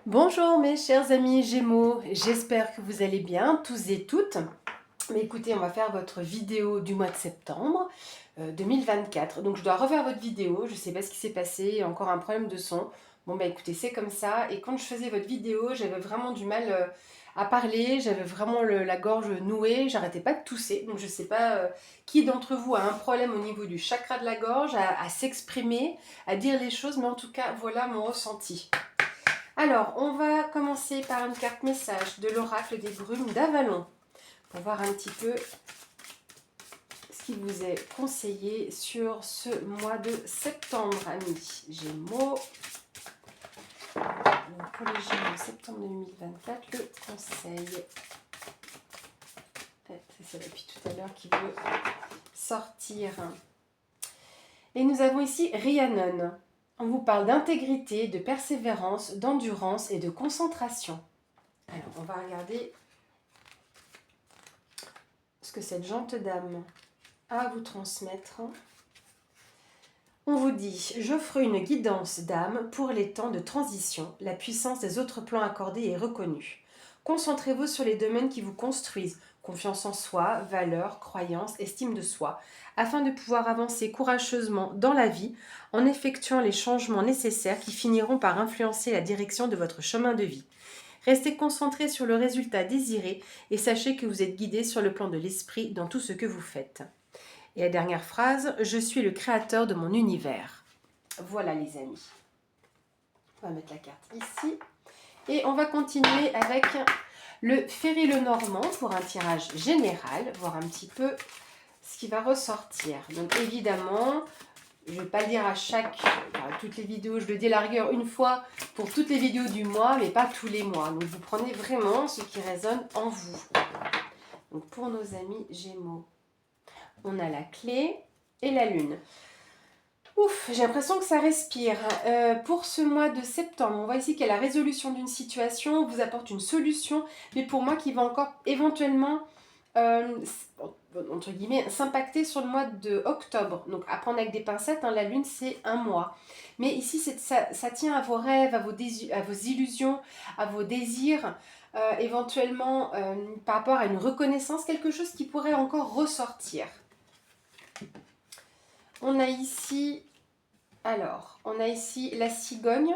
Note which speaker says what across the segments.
Speaker 1: Bonjour mes chers amis Gémeaux, j'espère que vous allez bien tous et toutes. Mais écoutez, on va faire votre vidéo du mois de septembre 2024. Donc je dois refaire votre vidéo, je ne sais pas ce qui s'est passé, il y a encore un problème de son. Bon bah écoutez, c'est comme ça. Et quand je faisais votre vidéo, j'avais vraiment du mal à parler, j'avais vraiment la gorge nouée, j'arrêtais pas de tousser. Donc je ne sais pas qui d'entre vous a un problème au niveau du chakra de la gorge, à s'exprimer, à dire les choses, mais en tout cas voilà mon ressenti. Alors, on va commencer par une carte message de l'oracle des brumes d'Avalon pour voir un petit peu ce qui vous est conseillé sur ce mois de septembre, amis Gémeaux. Donc, pour les Gémeaux, septembre 2024, le conseil. C'est ça depuis tout à l'heure qui veut sortir. Et nous avons ici Rhiannon. On vous parle d'intégrité, de persévérance, d'endurance et de concentration. Alors, on va regarder ce que cette gente dame a à vous transmettre. On vous dit, j'offre une guidance d'âme pour les temps de transition. La puissance des autres plans accordés est reconnue. Concentrez-vous sur les domaines qui vous construisent, confiance en soi, valeurs, croyances, estime de soi, afin de pouvoir avancer courageusement dans la vie en effectuant les changements nécessaires qui finiront par influencer la direction de votre chemin de vie. Restez concentré sur le résultat désiré et sachez que vous êtes guidé sur le plan de l'esprit dans tout ce que vous faites. Et la dernière phrase, je suis le créateur de mon univers. Voilà les amis. On va mettre la carte ici. Et on va continuer avec le Ferry le Normand pour un tirage général, voir un petit peu ce qui va ressortir. Donc évidemment, je ne vais pas le dire à toutes les vidéos, je le dis à la rigueur une fois pour toutes les vidéos du mois, mais pas tous les mois. Donc vous prenez vraiment ce qui résonne en vous. Donc pour nos amis Gémeaux, on a la clé et la lune. Ouf, j'ai l'impression que ça respire. Pour ce mois de septembre, on voit ici qu'il y a la résolution d'une situation, on vous apporte une solution, mais pour moi qui va encore éventuellement, entre guillemets, s'impacter sur le mois de octobre. Donc à prendre avec des pincettes, hein, la lune c'est un mois. Mais ici ça tient à vos rêves, à vos illusions, à vos désirs, éventuellement par rapport à une reconnaissance, quelque chose qui pourrait encore ressortir. On a ici la cigogne.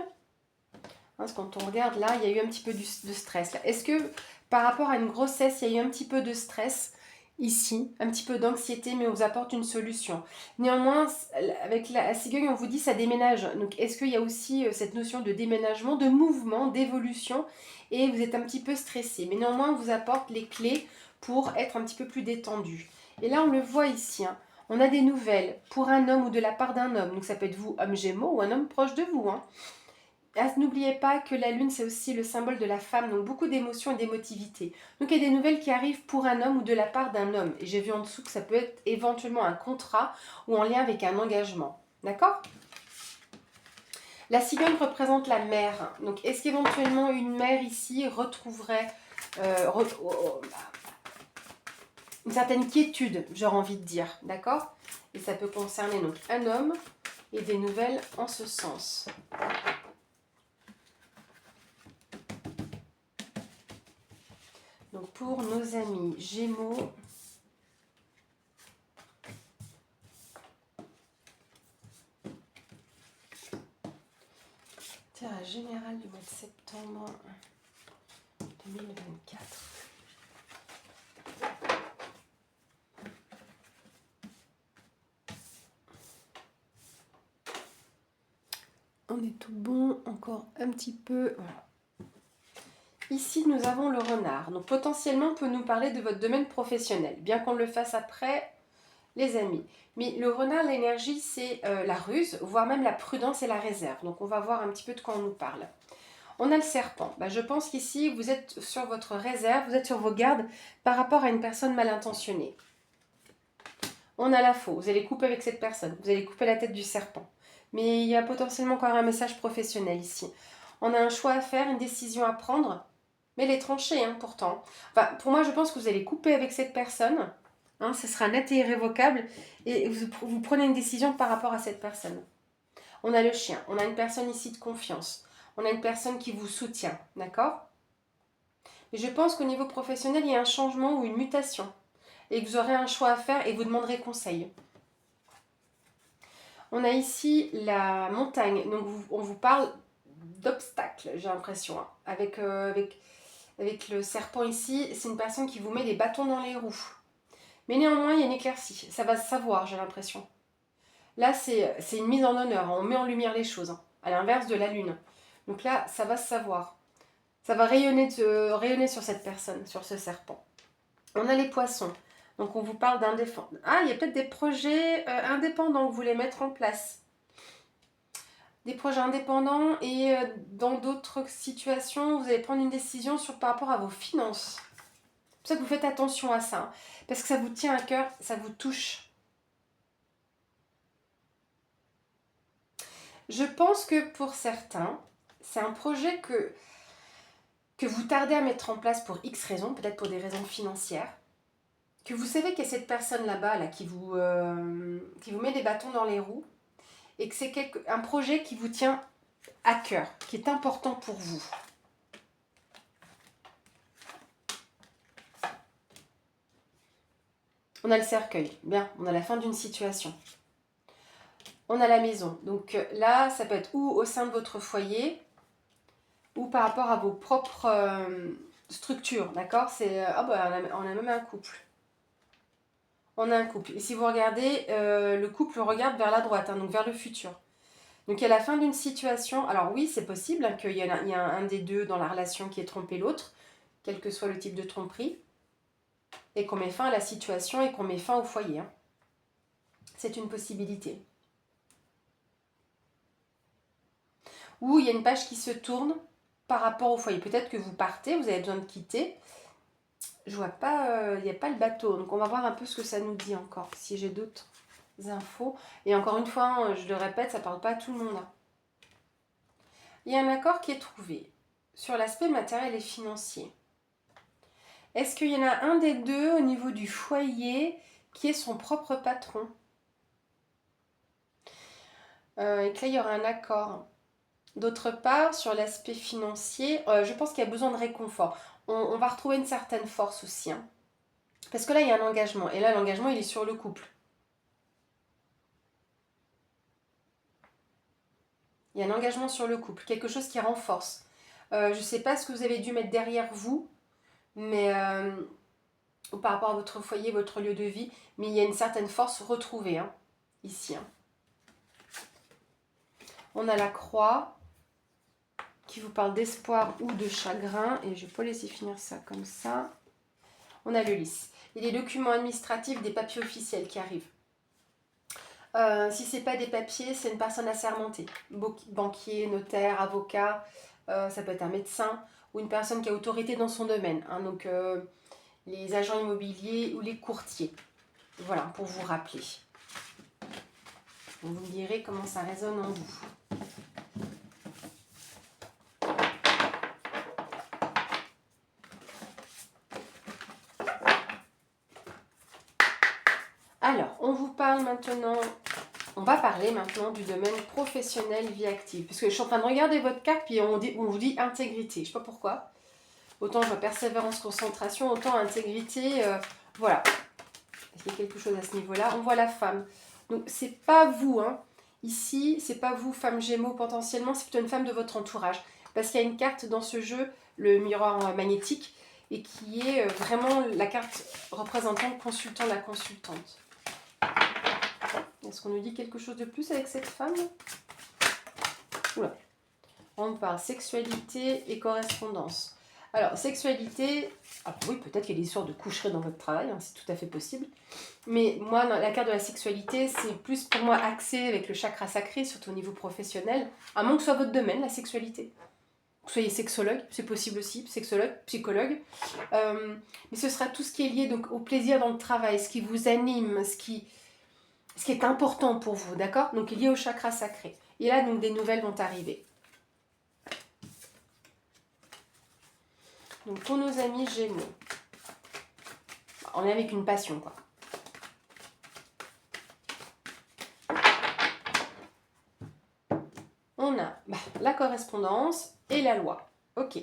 Speaker 1: Parce que quand on regarde là, il y a eu un petit peu de stress. Est-ce que par rapport à une grossesse, il y a eu un petit peu de stress ici, un petit peu d'anxiété, mais on vous apporte une solution. Néanmoins, avec la cigogne, on vous dit ça déménage. Donc est-ce qu'il y a aussi cette notion de déménagement, de mouvement, d'évolution, et vous êtes un petit peu stressé. Mais néanmoins, on vous apporte les clés pour être un petit peu plus détendu. Et là, on le voit ici, hein. On a des nouvelles pour un homme ou de la part d'un homme. Donc ça peut être vous, homme Gémeaux, ou un homme proche de vous, hein. N'oubliez pas que la lune, c'est aussi le symbole de la femme, donc beaucoup d'émotions et d'émotivité. Donc il y a des nouvelles qui arrivent pour un homme ou de la part d'un homme. Et j'ai vu en dessous que ça peut être éventuellement un contrat ou en lien avec un engagement. D'accord ? La cigogne représente la mère. Donc est-ce qu'éventuellement une mère ici retrouverait une certaine quiétude, j'aurais envie de dire. D'accord ? Et ça peut concerner donc un homme et des nouvelles en ce sens. Donc pour nos amis Gémeaux, tirage général du mois de septembre 2024. On est tout bon, encore un petit peu. Voilà. Ici, nous avons le renard. Donc potentiellement, on peut nous parler de votre domaine professionnel, bien qu'on le fasse après, les amis. Mais le renard, l'énergie, c'est la ruse, voire même la prudence et la réserve. Donc on va voir un petit peu de quoi on nous parle. On a le serpent. Je pense qu'ici, vous êtes sur votre réserve, vous êtes sur vos gardes par rapport à une personne mal intentionnée. On a la faux. Vous allez couper avec cette personne. Vous allez couper la tête du serpent. Mais il y a potentiellement encore un message professionnel ici. On a un choix à faire, une décision à prendre. Mais elle est tranchée, hein, pourtant. Enfin, pour moi, je pense que vous allez couper avec cette personne. Hein, ce sera net et irrévocable. Et vous prenez une décision par rapport à cette personne. On a le chien. On a une personne ici de confiance. On a une personne qui vous soutient, d'accord? Mais je pense qu'au niveau professionnel, il y a un changement ou une mutation. Et que vous aurez un choix à faire et vous demanderez conseil. On a ici la montagne. Donc on vous parle d'obstacles, j'ai l'impression. Hein. Avec le serpent ici, c'est une personne qui vous met des bâtons dans les roues. Mais néanmoins, il y a une éclaircie. Ça va se savoir, j'ai l'impression. Là, c'est une mise en honneur. On met en lumière les choses. Hein, à l'inverse de la lune. Donc là, ça va se savoir. Ça va rayonner sur cette personne, sur ce serpent. On a les poissons. Donc on vous parle d'indépendance. Ah, il y a peut-être des projets indépendants que vous voulez mettre en place. Des projets indépendants et dans d'autres situations, vous allez prendre une décision par rapport à vos finances. C'est pour ça que vous faites attention à ça. Hein, parce que ça vous tient à cœur, ça vous touche. Je pense que pour certains, c'est un projet que vous tardez à mettre en place pour X raisons, peut-être pour des raisons financières. Que vous savez qu'il y a cette personne là-bas là, qui vous met des bâtons dans les roues et que c'est un projet qui vous tient à cœur, qui est important pour vous. On a le cercueil, bien, on a la fin d'une situation. On a la maison, donc là, ça peut être ou au sein de votre foyer ou par rapport à vos propres structures, d'accord? On a même un couple. On a un couple. Et si vous regardez, le couple regarde vers la droite, hein, donc vers le futur. Donc, il y a la fin d'une situation. Alors oui, c'est possible hein, qu'il y a un des deux dans la relation qui ait trompé l'autre, quel que soit le type de tromperie, et qu'on met fin à la situation et qu'on met fin au foyer. Hein. C'est une possibilité. Ou il y a une page qui se tourne par rapport au foyer. Peut-être que vous partez, vous avez besoin de quitter. Je vois pas, il n'y a pas le bateau. Donc, on va voir un peu ce que ça nous dit encore, si j'ai d'autres infos. Et encore une fois, je le répète, ça ne parle pas à tout le monde. Hein. Il y a un accord qui est trouvé sur l'aspect matériel et financier. Est-ce qu'il y en a un des deux au niveau du foyer qui est son propre patron? Et que là, il y aura un accord. D'autre part, sur l'aspect financier, je pense qu'il y a besoin de réconfort. On va retrouver une certaine force aussi. Hein. Parce que là, il y a un engagement. Et là, l'engagement, il est sur le couple. Il y a un engagement sur le couple. Quelque chose qui renforce. Je ne sais pas ce que vous avez dû mettre derrière vous, mais par rapport à votre foyer, votre lieu de vie, mais il y a une certaine force retrouvée, hein, ici. Hein. On a la croix qui vous parle d'espoir ou de chagrin, et je vais pas laisser finir ça comme ça. On a le lys. Il y a des documents administratifs, des papiers officiels qui arrivent. Si ce n'est pas des papiers, c'est une personne assermentée. Banquier, notaire, avocat, ça peut être un médecin ou une personne qui a autorité dans son domaine. Hein, donc les agents immobiliers ou les courtiers. Voilà, pour vous rappeler. Vous me direz comment ça résonne en vous. Alors, on va parler maintenant du domaine professionnel, vie active. Parce que je suis en train de regarder votre carte, puis on vous dit intégrité. Je ne sais pas pourquoi. Autant je vois persévérance, concentration, autant intégrité, voilà. Est-ce qu'il y a quelque chose à ce niveau-là? On voit la femme. Donc, c'est pas vous, hein. Ici, c'est pas vous, femme Gémeaux, potentiellement, c'est plutôt une femme de votre entourage. Parce qu'il y a une carte dans ce jeu, le miroir magnétique, et qui est vraiment la carte représentant le consultant, la consultante. Est-ce qu'on nous dit quelque chose de plus avec cette femme? Oula. On parle sexualité et correspondance. Alors, sexualité, alors oui, peut-être qu'il y a des histoires de coucherie dans votre travail, hein, c'est tout à fait possible. Mais moi, la carte de la sexualité, c'est plus pour moi axé avec le chakra sacré, surtout au niveau professionnel, à moins que ce soit votre domaine, la sexualité. Que vous soyez sexologue, c'est possible aussi, sexologue, psychologue. Mais ce sera tout ce qui est lié donc, au plaisir dans le travail, ce qui vous anime, ce qui est important pour vous, d'accord? Donc lié au chakra sacré. Et là, donc, des nouvelles vont arriver. Donc pour nos amis Gémeaux, on est avec une passion, quoi. On a La correspondance et la loi. Ok.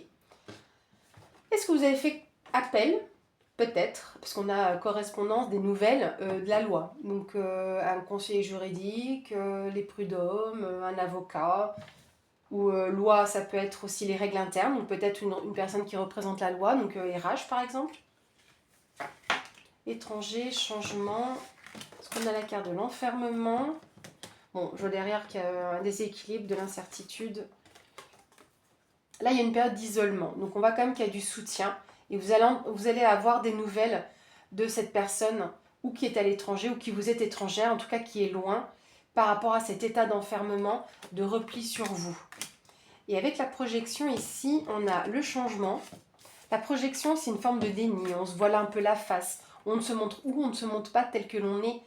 Speaker 1: Est-ce que vous avez fait appel? Peut-être, parce qu'on a correspondance des nouvelles de la loi. Donc un conseiller juridique, les prud'hommes, un avocat, ou loi, ça peut être aussi les règles internes, ou peut-être une personne qui représente la loi, donc RH par exemple. Étranger, changement, est-ce qu'on a la carte de l'enfermement? Bon, je vois derrière qu'il y a un déséquilibre, de l'incertitude. Là, il y a une période d'isolement, donc on voit quand même qu'il y a du soutien, et vous allez avoir des nouvelles de cette personne, ou qui est à l'étranger, ou qui vous est étrangère, en tout cas qui est loin, par rapport à cet état d'enfermement, de repli sur vous. Et avec la projection ici, on a le changement. La projection, c'est une forme de déni, on se voile un peu la face, on ne se montre ou on ne se montre pas tel que l'on est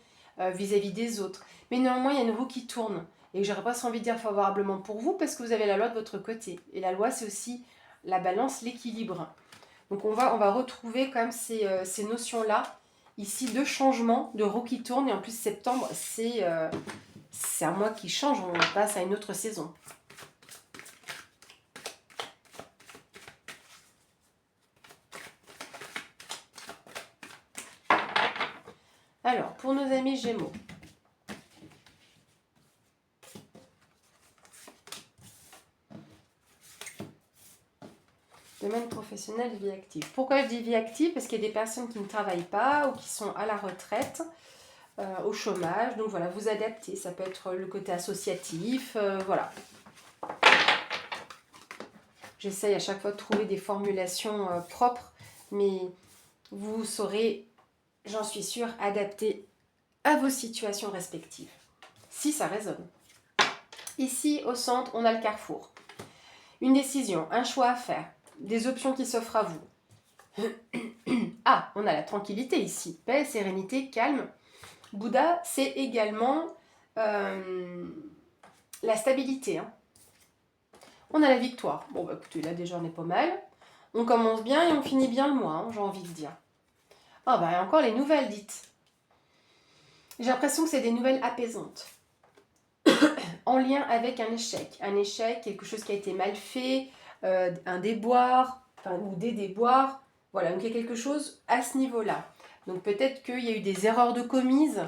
Speaker 1: vis-à-vis des autres. Mais néanmoins, il y a une roue qui tourne. Et j'aurais pas envie de dire favorablement pour vous, parce que vous avez la loi de votre côté. Et la loi, c'est aussi la balance, l'équilibre. Donc on va retrouver quand même ces notions-là, ici, de changement, de roue qui tourne. Et en plus, septembre, c'est un mois qui change, on passe à une autre saison. Alors, pour nos amis Gémeaux. Domaine professionnel, vie active. Pourquoi je dis vie active? Parce qu'il y a des personnes qui ne travaillent pas ou qui sont à la retraite, au chômage. Donc voilà, vous adaptez. Ça peut être le côté associatif, voilà. J'essaye à chaque fois de trouver des formulations propres, mais vous saurez, j'en suis sûre, adapter à vos situations respectives, si ça résonne. Ici, au centre, on a le carrefour. Une décision, un choix à faire, des options qui s'offrent à vous. Ah, on a la tranquillité ici, paix, sérénité, calme. Bouddha, c'est également la stabilité. Hein. On a la victoire. Bon, bah écoutez, là déjà on est pas mal. On commence bien et on finit bien le mois, hein, j'ai envie de dire. Ah bah, et encore les nouvelles, dites. J'ai l'impression que c'est des nouvelles apaisantes. En lien avec un échec. Un échec, quelque chose qui a été mal fait, un déboire, ou des déboires. Voilà, donc il y a quelque chose à ce niveau-là. Donc peut-être qu'il y a eu des erreurs de commises.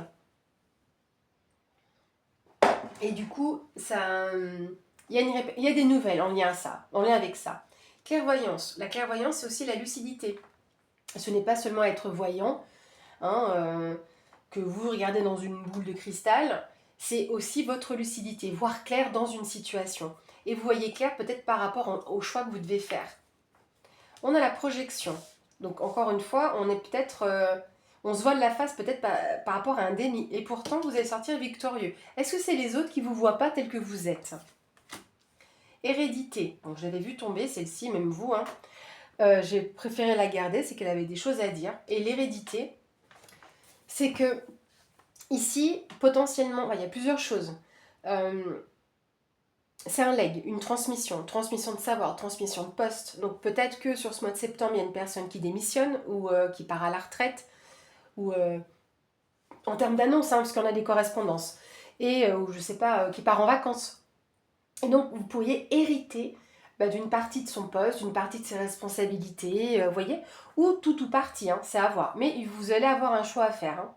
Speaker 1: Et du coup, il y a des nouvelles en lien à ça, en lien avec ça. Clairvoyance. La clairvoyance, c'est aussi la lucidité. Ce n'est pas seulement être voyant, hein, que vous regardez dans une boule de cristal, c'est aussi votre lucidité, voir clair dans une situation. Et vous voyez clair peut-être par rapport au choix que vous devez faire. On a la projection. Donc encore une fois, on est peut-être... on se voile la face peut-être par rapport à un déni. Et pourtant, vous allez sortir victorieux. Est-ce que c'est les autres qui ne vous voient pas tel que vous êtes? Hérédité. Donc j'avais vu tomber celle-ci, même vous. Hein. J'ai préféré la garder, c'est qu'elle avait des choses à dire. Et l'hérédité, c'est que ici, potentiellement, il y a plusieurs choses. C'est un leg, une transmission de savoir, transmission de poste. Donc peut-être que sur ce mois de septembre, il y a une personne qui démissionne ou qui part à la retraite, ou en termes d'annonce, hein, parce qu'on a des correspondances, et ou je sais pas, qui part en vacances. Et donc vous pourriez hériter d'une partie de son poste, d'une partie de ses responsabilités, vous voyez, ou tout ou partie, hein, c'est à voir. Mais vous allez avoir un choix à faire. Hein.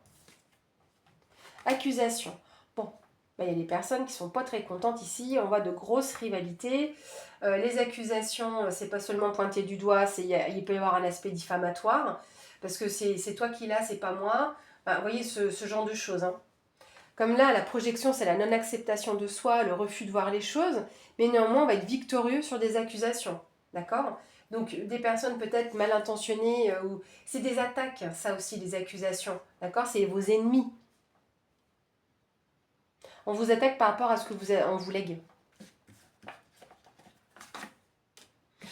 Speaker 1: Accusation. Bon, il y a des personnes qui ne sont pas très contentes ici, on voit de grosses rivalités. Les accusations, c'est pas seulement pointer du doigt, il peut y avoir un aspect diffamatoire, parce que c'est toi qui l'as, c'est pas moi. Enfin, vous voyez ce genre de choses. Hein. Comme là, la projection, c'est la non-acceptation de soi, le refus de voir les choses, mais néanmoins, on va être victorieux sur des accusations. D'accord? Donc, des personnes peut-être mal intentionnées, ou c'est des attaques, ça aussi, des accusations. D'accord? C'est vos ennemis. On vous attaque par rapport à ce que on vous lègue.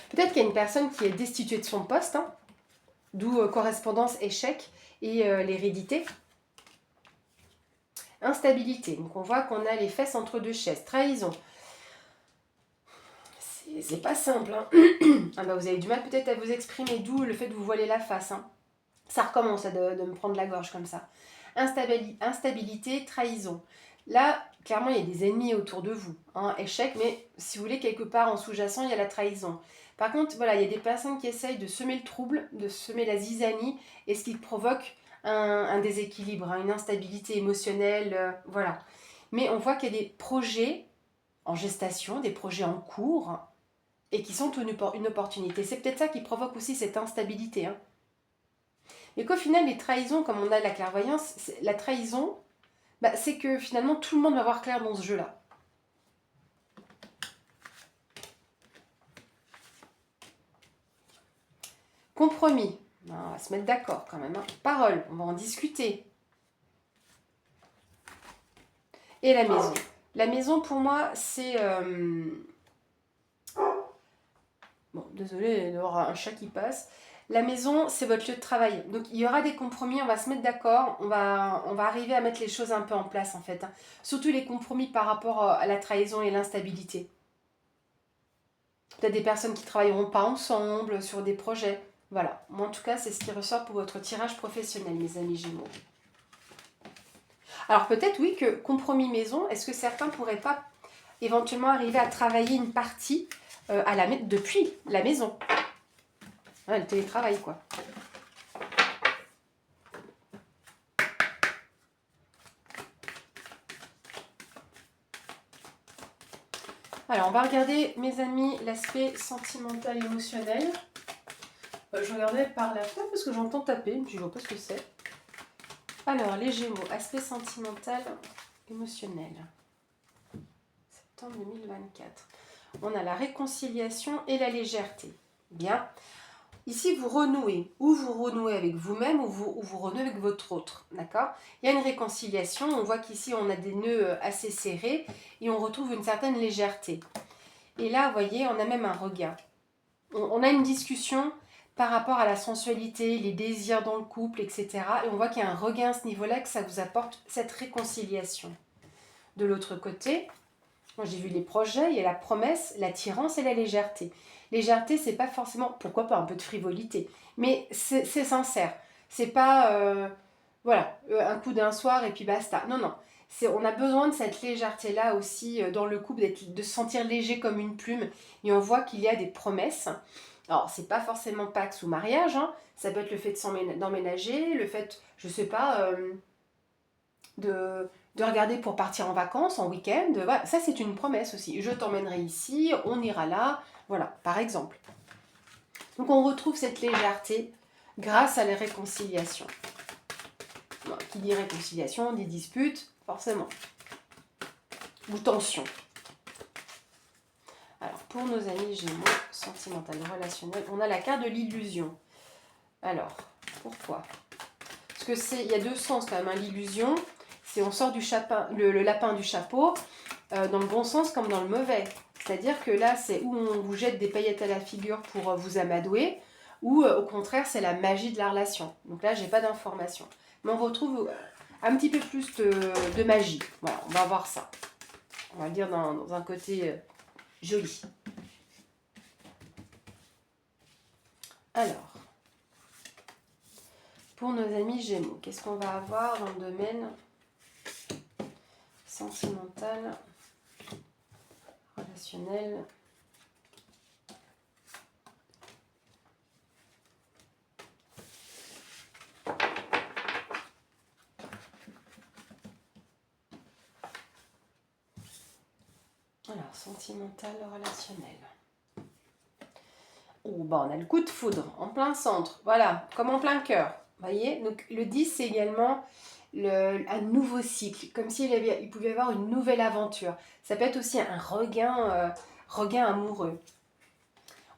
Speaker 1: Peut-être qu'il y a une personne qui est destituée de son poste, hein, d'où correspondance, échec et l'hérédité. Instabilité. Donc on voit qu'on a les fesses entre deux chaises. Trahison. C'est pas simple. Hein. Ah bah vous avez du mal peut-être à vous exprimer, d'où le fait de vous voiler la face. Hein. Ça recommence de me prendre la gorge comme ça. Instabilité, trahison. Là, clairement, il y a des ennemis autour de vous. Hein, échec, mais si vous voulez, quelque part en sous-jacent, il y a la trahison. Par contre, voilà, il y a des personnes qui essayent de semer le trouble, de semer la zizanie, et ce qui provoque un déséquilibre, hein, une instabilité émotionnelle, voilà. Mais on voit qu'il y a des projets en gestation, des projets en cours, et qui sont une opportunité. C'est peut-être ça qui provoque aussi cette instabilité. Hein. Et qu'au final, les trahisons, comme on a la clairvoyance, la trahison, bah, c'est que finalement, tout le monde va voir clair dans ce jeu-là. Compromis. On va se mettre d'accord quand même. Hein. Parole, on va en discuter. Et la maison. La maison, pour moi, c'est... Bon, désolé, il y aura un chat qui passe. La maison, c'est votre lieu de travail. Donc, il y aura des compromis, on va se mettre d'accord, on va arriver à mettre les choses un peu en place, en fait. Hein. Surtout les compromis par rapport à la trahison et l'instabilité. Peut-être des personnes qui ne travailleront pas ensemble sur des projets. Voilà. Moi, en tout cas, c'est ce qui ressort pour votre tirage professionnel, mes amis Gémeaux. Alors, peut-être, oui, que compromis maison, est-ce que certains ne pourraient pas éventuellement arriver à travailler une partie depuis la maison. Le télétravail, quoi. Alors, on va regarder, mes amis, l'aspect sentimental et émotionnel. Je regardais par la fenêtre parce que j'entends taper, je ne vois pas ce que c'est. Alors, les Gémeaux, aspect sentimental, émotionnel. Septembre 2024. On a la réconciliation et la légèreté. Bien. Ici, vous renouez. Ou vous renouez avec vous-même ou vous renouez avec votre autre. D'accord ? Il y a une réconciliation. On voit qu'ici, on a des nœuds assez serrés et on retrouve une certaine légèreté. Et là, vous voyez, on a même un regain. On a une discussion par rapport à la sensualité, les désirs dans le couple, etc. Et on voit qu'il y a un regain à ce niveau-là, que ça vous apporte cette réconciliation. De l'autre côté, moi j'ai vu les projets, il y a la promesse, l'attirance et la légèreté. Légèreté, c'est pas forcément, pourquoi pas un peu de frivolité, mais c'est sincère. C'est pas, un coup d'un soir et puis basta. Non, non. On a besoin de cette légèreté-là aussi dans le couple, de se sentir léger comme une plume. Et on voit qu'il y a des promesses. Alors, c'est pas forcément Pax ou mariage, hein. Ça peut être le fait d'emménager, le fait, je sais pas, de regarder pour partir en vacances, en week-end. Voilà. Ça, c'est une promesse aussi. Je t'emmènerai ici, on ira là, voilà, par exemple. Donc, on retrouve cette légèreté grâce à la réconciliation. Bon, qui dit réconciliation, dit dispute, forcément. Ou tension. Alors, pour nos amis Gémeaux, sentimental, relationnel, on a la carte de l'illusion. Alors, pourquoi ? Parce que il y a deux sens quand même, hein, l'illusion. C'est on sort le lapin du chapeau, dans le bon sens comme dans le mauvais. C'est-à-dire que là, c'est où on vous jette des paillettes à la figure pour vous amadouer, ou au contraire, c'est la magie de la relation. Donc là, j'ai pas d'informations. Mais on retrouve un petit peu plus de magie. Voilà, on va voir ça. On va le dire dans un côté joli. Alors, pour nos amis Gémeaux, qu'est-ce qu'on va avoir dans le domaine sentimental, relationnel ? Alors, sentimental, relationnel. Oh, bah on a le coup de foudre en plein centre, voilà, comme en plein cœur. Vous voyez, donc le 10, c'est également un nouveau cycle, comme il pouvait y avoir une nouvelle aventure. Ça peut être aussi un regain amoureux.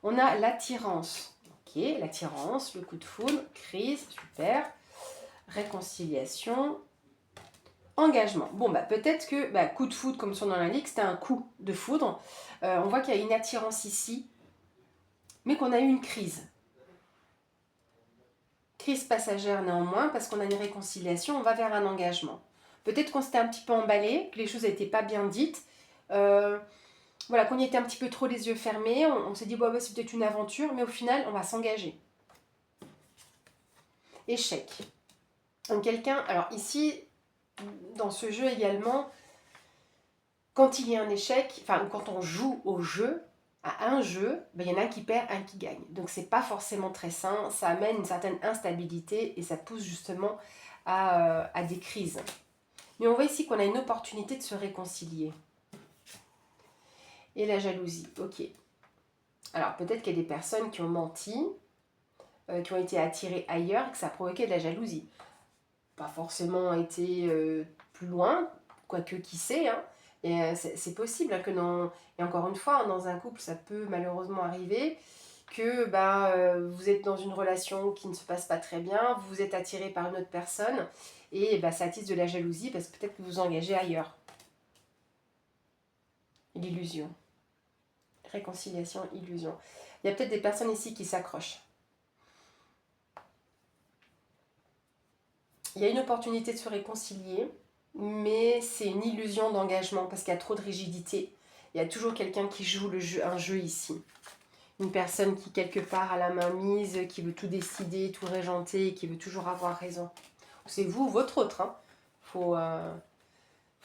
Speaker 1: On a l'attirance. Ok, l'attirance, le coup de foudre, crise, super. Réconciliation, engagement. Bon, bah peut-être que coup de foudre, comme son nom l'indique, c'était un coup de foudre. On voit qu'il y a une attirance ici, mais qu'on a eu une crise. Crise passagère néanmoins, parce qu'on a une réconciliation, on va vers un engagement. Peut-être qu'on s'était un petit peu emballé, que les choses n'étaient pas bien dites, qu'on y était un petit peu trop les yeux fermés, on s'est dit c'est peut-être une aventure, mais au final, on va s'engager. Échec. Donc quelqu'un, alors ici, dans ce jeu également, quand il y a un échec, enfin quand on joue au jeu, à un jeu, ben, il y en a un qui perd, un qui gagne. Donc c'est pas forcément très sain, ça amène une certaine instabilité et ça pousse justement à des crises. Mais on voit ici qu'on a une opportunité de se réconcilier. Et la jalousie, ok. Alors peut-être qu'il y a des personnes qui ont menti, qui ont été attirées ailleurs et que ça a provoqué de la jalousie. Pas forcément été plus loin, quoique qui sait, hein. Et c'est possible hein, que et encore une fois, hein, dans un couple, ça peut malheureusement arriver que vous êtes dans une relation qui ne se passe pas très bien, vous êtes attiré par une autre personne et ça attise de la jalousie parce que peut-être que vous vous engagez ailleurs. L'illusion. Réconciliation, illusion. Il y a peut-être des personnes ici qui s'accrochent. Il y a une opportunité de se réconcilier, mais c'est une illusion d'engagement parce qu'il y a trop de rigidité. Il y a toujours quelqu'un qui joue un jeu ici. Une personne qui quelque part a la main mise, qui veut tout décider, tout régenter, qui veut toujours avoir raison. C'est vous ou votre autre. Hein. Faut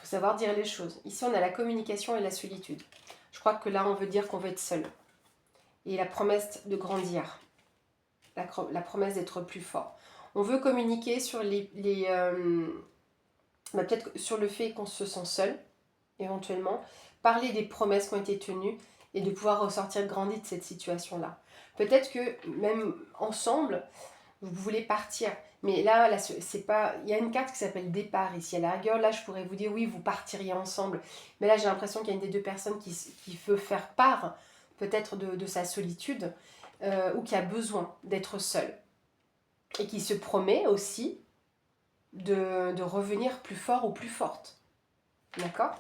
Speaker 1: savoir dire les choses. Ici, on a la communication et la solitude. Je crois que là, on veut dire qu'on veut être seul. Et la promesse de grandir. La promesse d'être plus fort. On veut communiquer sur peut-être sur le fait qu'on se sent seul, éventuellement. Parler des promesses qui ont été tenues et de pouvoir ressortir grandi de cette situation-là. Peut-être que même ensemble, vous voulez partir. Mais là c'est pas. Il y a une carte qui s'appelle départ ici. À la rigueur, là, je pourrais vous dire oui, vous partiriez ensemble. Mais là, j'ai l'impression qu'il y a une des deux personnes qui veut faire part, peut-être de sa solitude, ou qui a besoin d'être seule. Et qui se promet aussi de revenir plus fort ou plus forte. D'accord ?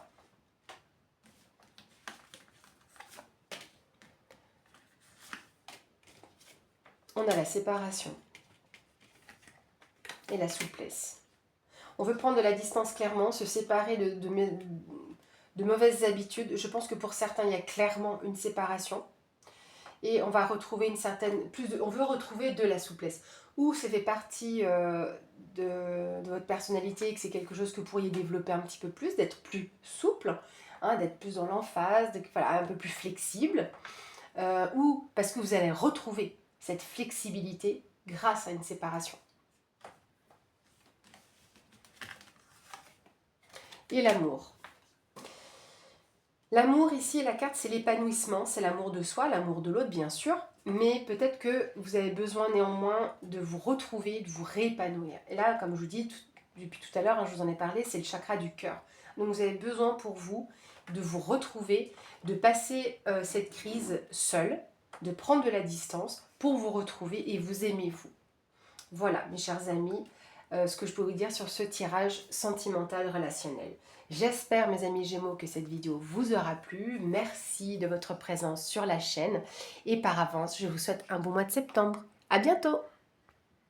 Speaker 1: On a la séparation et la souplesse. On veut prendre de la distance clairement, se séparer de mauvaises habitudes. Je pense que pour certains, il y a clairement une séparation. Et on va retrouver on veut retrouver de la souplesse. Ou ça fait partie de votre personnalité, que c'est quelque chose que vous pourriez développer un petit peu plus, d'être plus souple, hein, d'être plus dans l'emphase, un peu plus flexible. Ou parce que vous allez retrouver cette flexibilité grâce à une séparation. Et l'amour. L'amour ici, la carte, c'est l'épanouissement, c'est l'amour de soi, l'amour de l'autre bien sûr, mais peut-être que vous avez besoin néanmoins de vous retrouver, de vous réépanouir. Et là, comme je vous dis depuis tout à l'heure, hein, je vous en ai parlé, c'est le chakra du cœur. Donc vous avez besoin pour vous de vous retrouver, de passer cette crise seule, de prendre de la distance pour vous retrouver et vous aimer vous. Voilà mes chers amis, ce que je peux vous dire sur ce tirage sentimental relationnel. J'espère mes amis Gémeaux que cette vidéo vous aura plu. Merci de votre présence sur la chaîne et par avance je vous souhaite un bon mois de septembre. À bientôt.